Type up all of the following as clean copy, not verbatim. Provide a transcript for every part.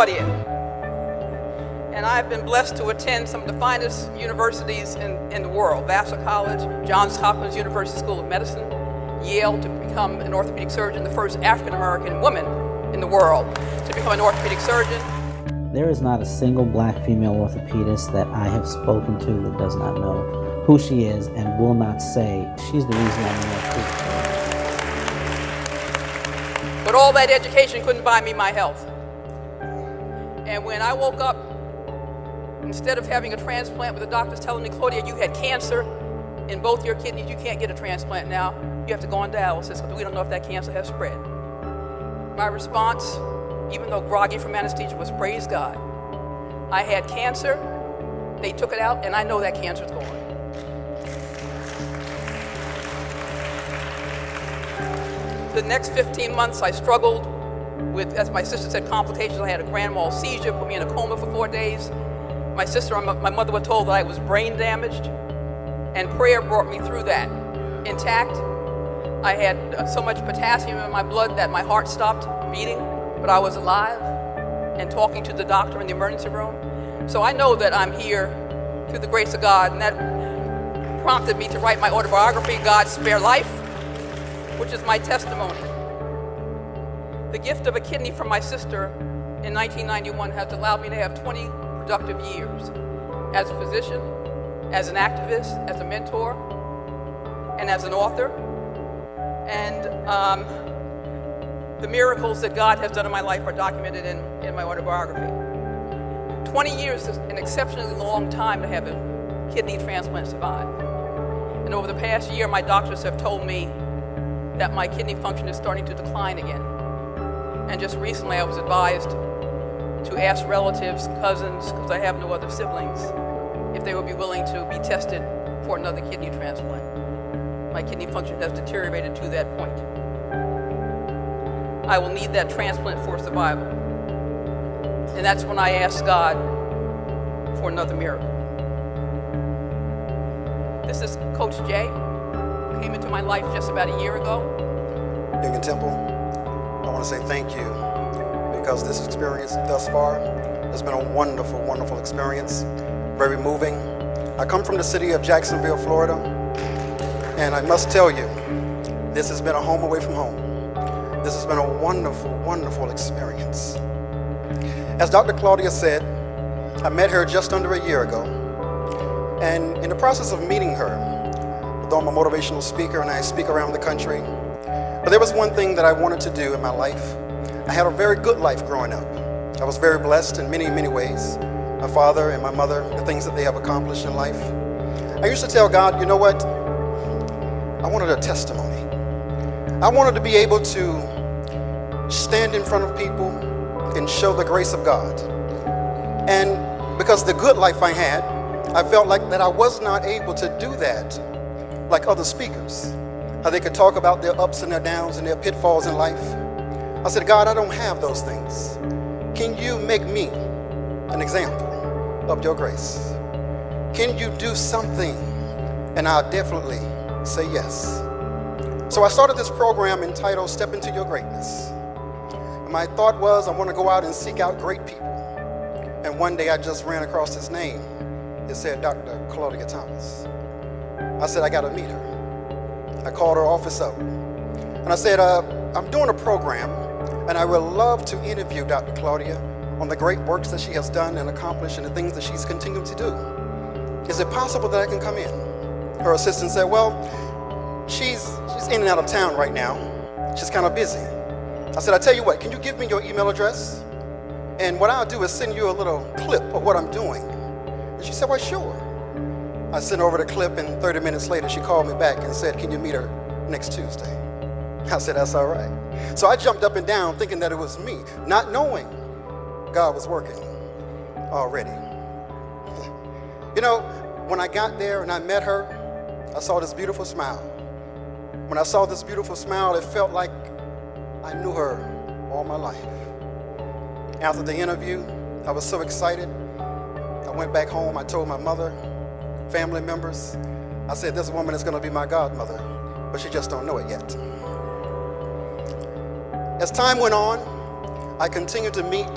Claudia, and I've been blessed to attend some of the finest universities in the world: Vassar College, Johns Hopkins University School of Medicine, Yale, to become an orthopedic surgeon, the first African-American woman in the world to become an orthopedic surgeon. There is not a single black female orthopedist that I have spoken to that does not know who she is and will not say she's the reason I'm an orthopedic surgeon. But all that education couldn't buy me my health. And when I woke up, instead of having a transplant with the doctors telling me, Claudia, you had cancer in both your kidneys, you can't get a transplant now, you have to go on dialysis because we don't know if that cancer has spread. My response, even though groggy from anesthesia, was praise God. I had cancer, they took it out, and I know that cancer's gone. The next 15 months I struggled with, as my sister said, complications. I had a grand mal seizure, put me in a coma for 4 days. My sister and my mother were told that I was brain damaged, and prayer brought me through that intact. I had so much potassium in my blood that my heart stopped beating, but I was alive and talking to the doctor in the emergency room. So I know that I'm here through the grace of God, and that prompted me to write my autobiography, God's Spare Life, which is my testimony. The gift of a kidney from my sister in 1991 has allowed me to have 20 productive years as a physician, as an activist, as a mentor, and as an author. And the miracles that God has done in my life are documented in my autobiography. 20 years is an exceptionally long time to have a kidney transplant survive. And over the past year, my doctors have told me that my kidney function is starting to decline again. And just recently I was advised to ask relatives, cousins, because I have no other siblings, if they would be willing to be tested for another kidney transplant. My kidney function has deteriorated to that point. I will need that transplant for survival. And that's when I asked God for another miracle. This is Coach Jay, who came into my life just about a year ago. Deacon Temple, I want to say thank you, because this experience thus far has been a wonderful, wonderful experience, very moving. I come from the city of Jacksonville, Florida, and I must tell you, this has been a home away from home. This has been a wonderful, wonderful experience. As Dr. Claudia said, I met her just under a year ago, and in the process of meeting her, although I'm a motivational speaker and I speak around the country, but there was one thing that I wanted to do in my life. I had a very good life growing up. I was very blessed in many, many ways. My father and my mother, the things that they have accomplished in life. I used to tell God, you know what? I wanted a testimony. I wanted to be able to stand in front of people and show the grace of God. And because the good life I had, I felt like that I was not able to do that like other speakers. How they could talk about their ups and their downs and their pitfalls in life. I said, God, I don't have those things. Can you make me an example of your grace? Can you do something? And I'll definitely say yes. So I started this program entitled Step Into Your Greatness. And my thought was, I want to go out and seek out great people. And one day I just ran across his name. It said Dr. Claudia Thomas. I said, I got to meet her. I called her office up. And I said, I'm doing a program, and I would love to interview Dr. Claudia on the great works that she has done and accomplished and the things that she's continuing to do. Is it possible that I can come in? Her assistant said, well, she's in and out of town right now. She's kind of busy. I said, I tell you what, can you give me your email address? And what I'll do is send you a little clip of what I'm doing. And she said, well, sure. I sent over the clip, and 30 minutes later, she called me back and said, can you meet her next Tuesday? I said, that's all right. So I jumped up and down thinking that it was me, not knowing God was working already. You know, when I got there and I met her, I saw this beautiful smile. When I saw this beautiful smile, it felt like I knew her all my life. After the interview, I was so excited. I went back home. I told my mother, family members, I said, this woman is going to be my godmother, but she just don't know it yet. As time went on, I continued to meet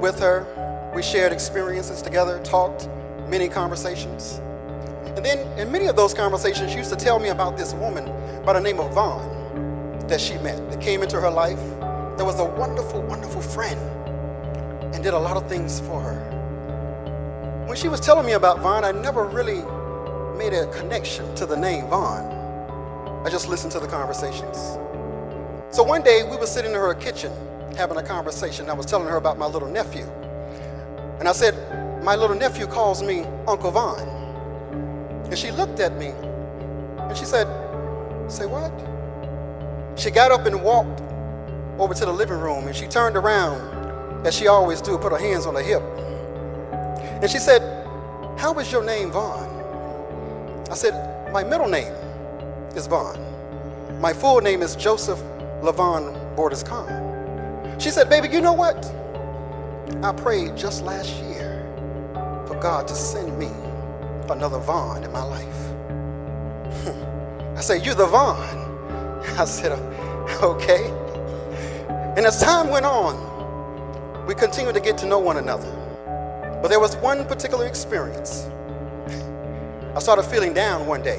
with her. We shared experiences together, talked, many conversations. And then in many of those conversations, she used to tell me about this woman by the name of Vaughn that she met, that came into her life, that was a wonderful, wonderful friend and did a lot of things for her. When she was telling me about Vaughn, I never really made a connection to the name Vaughn. I just listened to the conversations. So one day we were sitting in her kitchen having a conversation. I was telling her about my little nephew. And I said, my little nephew calls me Uncle Vaughn. And she looked at me and she said, say what? She got up and walked over to the living room and she turned around, as she always do, put her hands on her hip. And she said, how is your name Vaughn? I said, my middle name is Vaughn. My full name is Joseph LaVaughn Borders Khan. She said, baby, you know what? I prayed just last year for God to send me another Vaughn in my life. I said, you the Vaughn? I said, okay. And as time went on, we continued to get to know one another. But there was one particular experience. I started feeling down one day.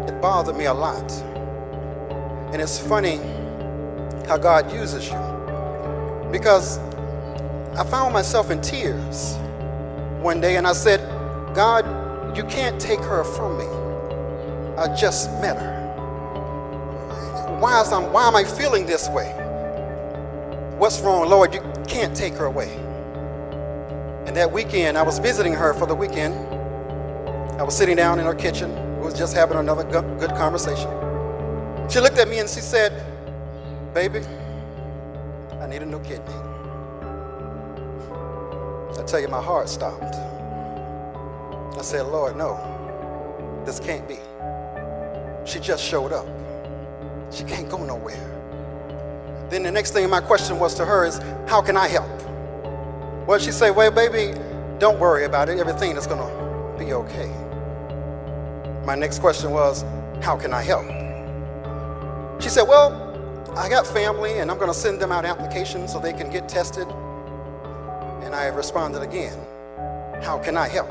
It bothered me a lot. And it's funny how God uses you. Because I found myself in tears one day and I said, God, you can't take her from me. I just met her. Why am I feeling this way? What's wrong, Lord? You can't take her away. And that weekend, I was visiting her for the weekend. I was sitting down in her kitchen. We was just having another good conversation. She looked at me and she said, baby, I need a new kidney. I tell you, my heart stopped. I said, Lord, no, this can't be. She just showed up. She can't go nowhere. Then the next thing my question was to her is, how can I help? Well, she said, well, baby, don't worry about it. Everything is going to be okay. My next question was, how can I help? She said, well, I got family and I'm going to send them out applications so they can get tested. And I responded again, how can I help?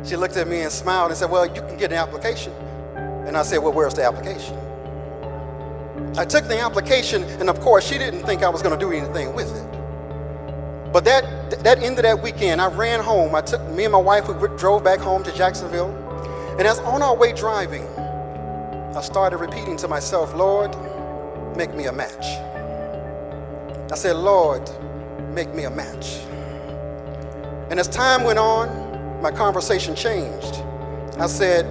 She looked at me and smiled and said, well, you can get an application. And I said, well, where's the application? I took the application, and of course, she didn't think I was going to do anything with it. But that ended that weekend. I ran home. I took me and my wife, we drove back home to Jacksonville. And as on our way driving, I started repeating to myself, Lord, make me a match. I said, Lord, make me a match. And as time went on, my conversation changed. I said,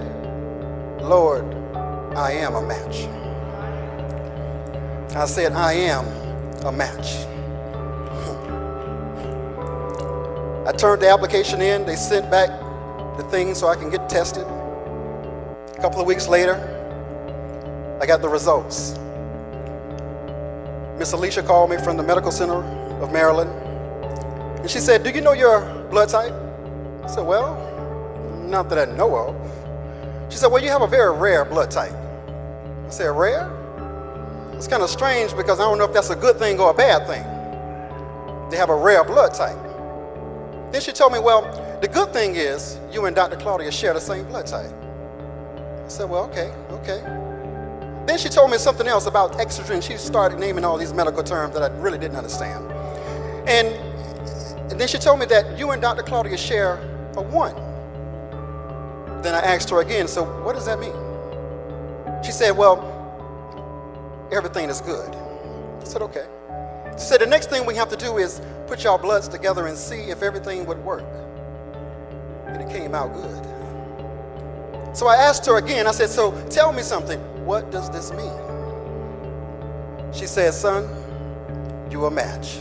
Lord, I am a match. I said, I am a match. I turned the application in. They sent back the thing so I can get tested. A couple of weeks later, I got the results. Miss Alicia called me from the Medical Center of Maryland. And she said, do you know your blood type? I said, well, not that I know of. She said, well, you have a very rare blood type. I said, rare? It's kind of strange because I don't know if that's a good thing or a bad thing. They have a rare blood type. Then she told me, well, the good thing is you and Dr. Claudia share the same blood type. I said, well, okay. Then she told me something else about estrogen. She started naming all these medical terms that I really didn't understand. And then she told me that you and Dr. Claudia share a 1. Then I asked her again, so what does that mean? She said, well, everything is good. I said, okay. She said, the next thing we have to do is put y'all bloods together and see if everything would work. And it came out good. So I asked her again, I said, so tell me something. What does this mean? She said, son, you a match.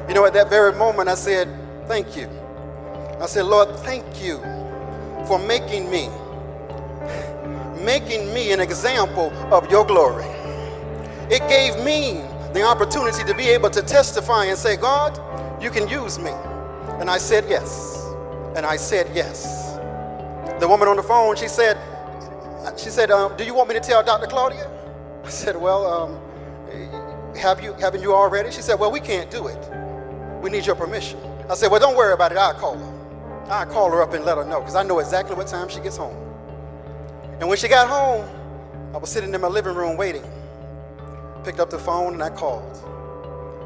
You know, at that very moment, I said, thank you. I said, Lord, thank you for making me an example of your glory. It gave me the opportunity to be able to testify and say, God, you can use me. And I said yes. And I said yes. The woman on the phone, she said, do you want me to tell Dr. Claudia? I said, well, haven't you already? She said, well, we can't do it. We need your permission. I said, well, don't worry about it. I'll call her. I'll call her up and let her know, because I know exactly what time she gets home. And when she got home, I was sitting in my living room waiting. Picked up the phone and I called.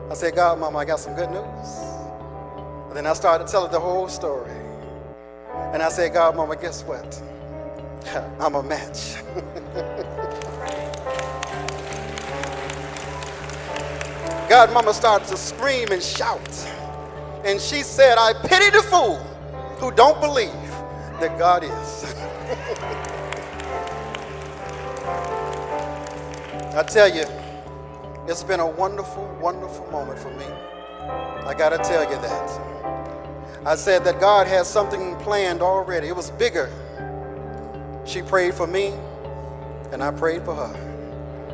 I said, God, Mama, I got some good news. And then I started telling the whole story. And I said, God, Mama, guess what? I'm a match. God, Mama started to scream and shout. And she said, I pity the fool who don't believe that God is. I tell you, it's been a wonderful, wonderful moment for me. I got to tell you that. I said that God has something planned already. It was bigger. She prayed for me, and I prayed for her.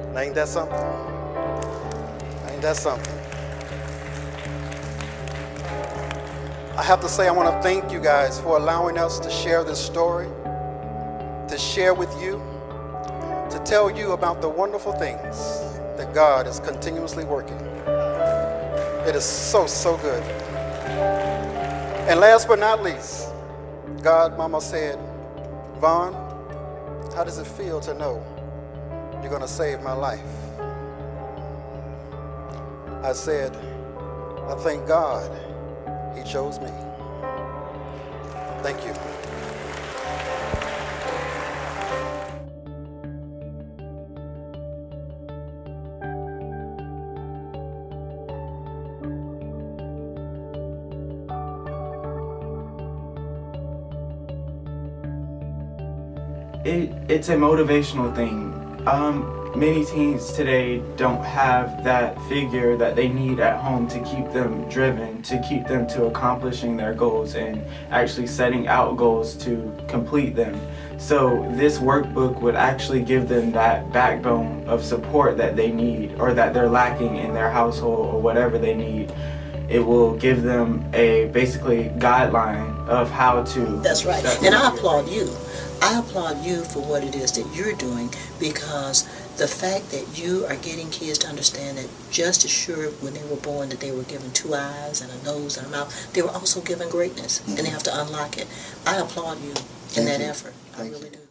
And ain't that something? Ain't that something? I have to say, I want to thank you guys for allowing us to share this story, to share with you, to tell you about the wonderful things that God is continuously working. It is so, so good. And last but not least, God, Mama said, Vaughn, how does it feel to know you're going to save my life? I said, I thank God He chose me. Thank you. It's a motivational thing. Many teens today don't have that figure that they need at home to keep them driven, to keep them to accomplishing their goals and actually setting out goals to complete them. So this workbook would actually give them that backbone of support that they need or that they're lacking in their household or whatever they need. It will give them a basically guideline of how to. That's right. And I applaud you. I applaud you for what it is that you're doing, because the fact that you are getting kids to understand that just as sure when they were born that they were given 2 eyes and a nose and a mouth, they were also given greatness, and they have to unlock it. I applaud you in that effort. I really do.